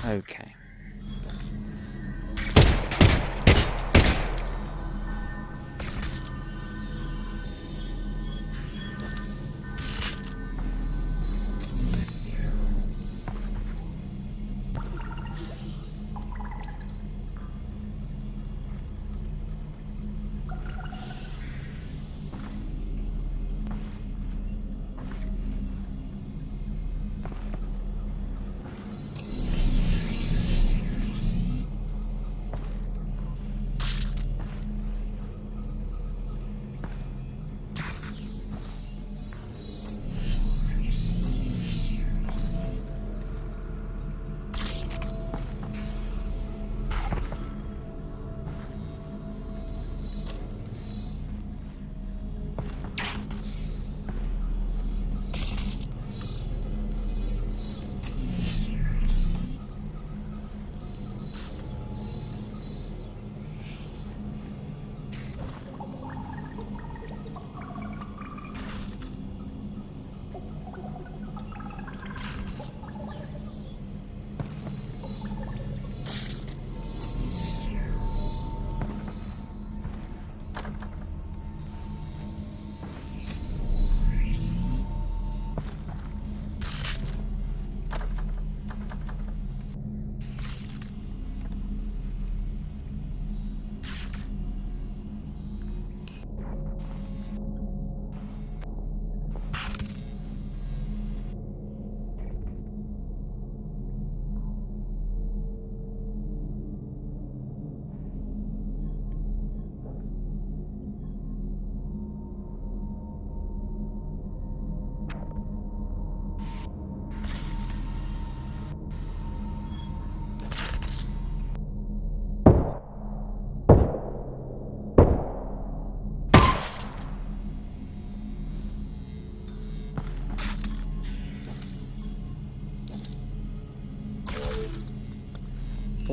Okay.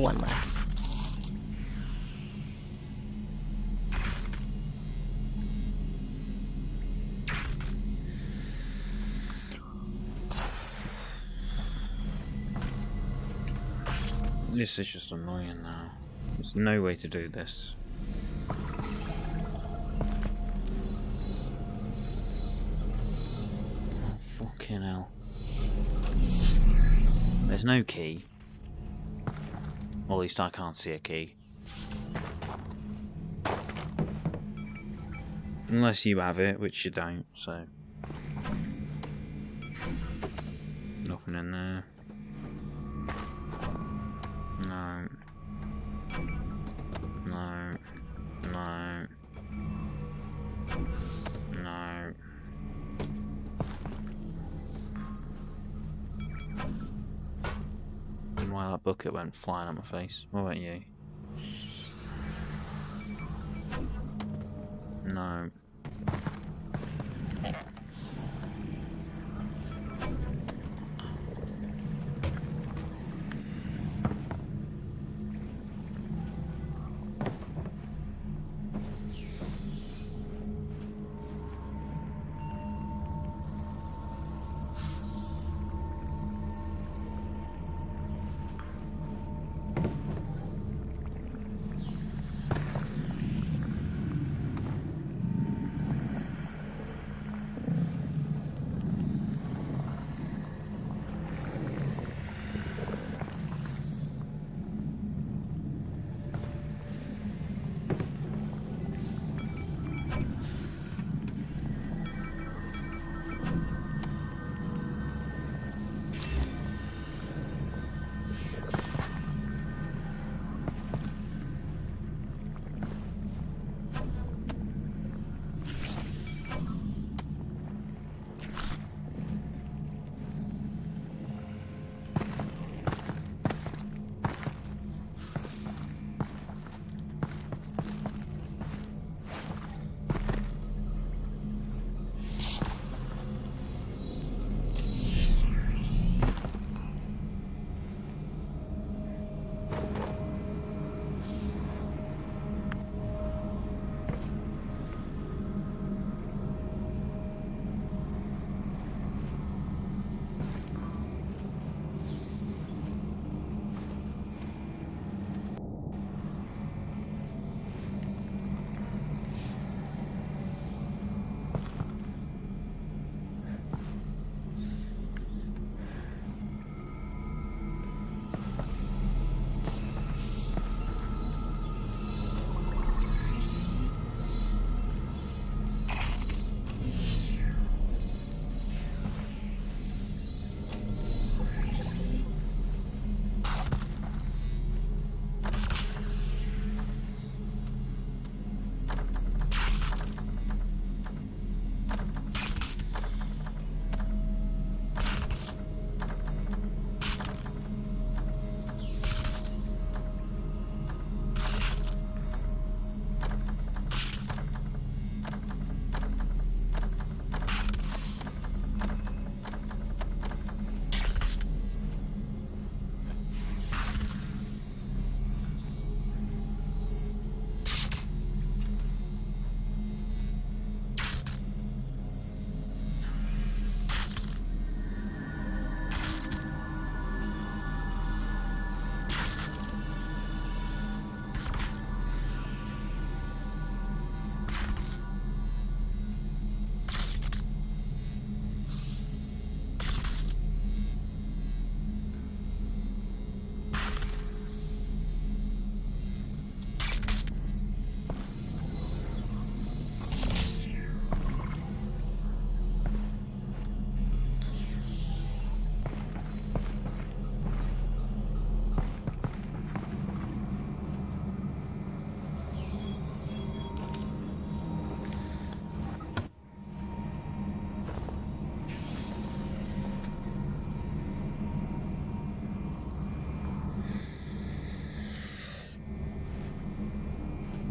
one left. This is just annoying now. There's no way to do this. Oh, fucking hell. There's no key. Or at least I can't see a key. Unless you have it, which you don't, so. Nothing in there. No. No. No. No. And why that bucket went flying at my face? What about you? No.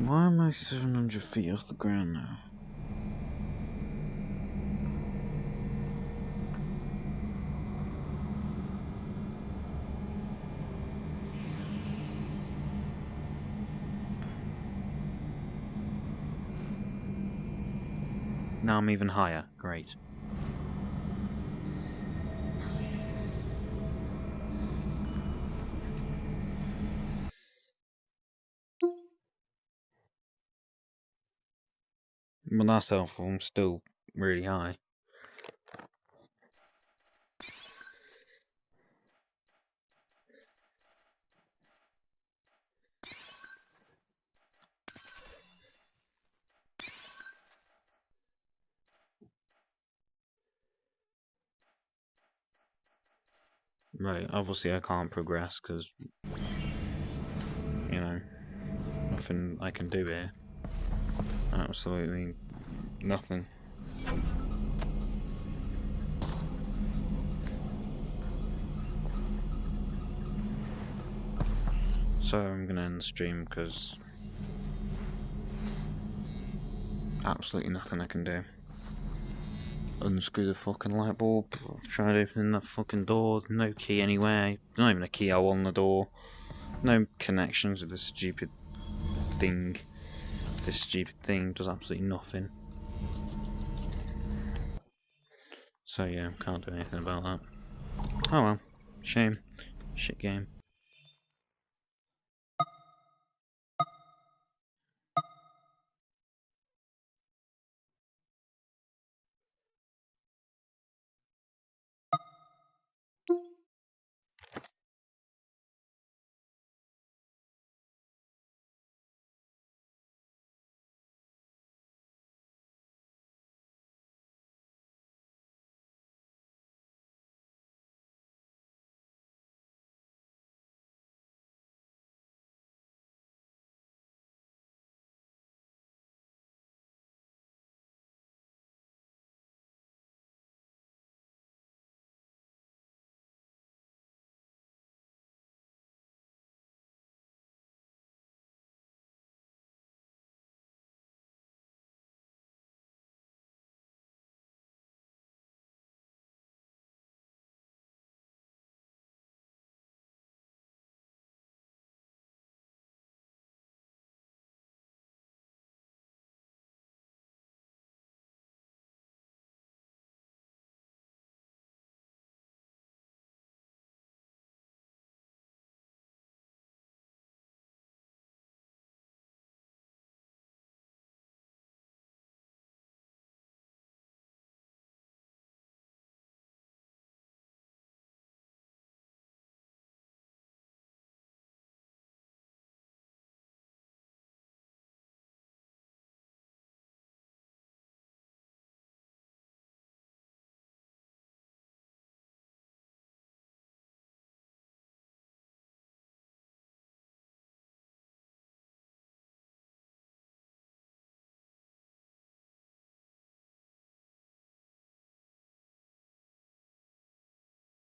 Why am I 700 feet off the ground now? Now I'm even higher. Great. Well, that's helpful. I'm still really high. Right, obviously I can't progress because, you know, nothing I can do here. Absolutely nothing. So I'm gonna end the stream because absolutely nothing I can do. Unscrew the fucking light bulb. I've tried opening that fucking door. No key anywhere. Not even a keyhole on the door. No connections with this stupid thing. This stupid thing does absolutely nothing. So yeah, can't do anything about that. Oh well. Shame. Shit game.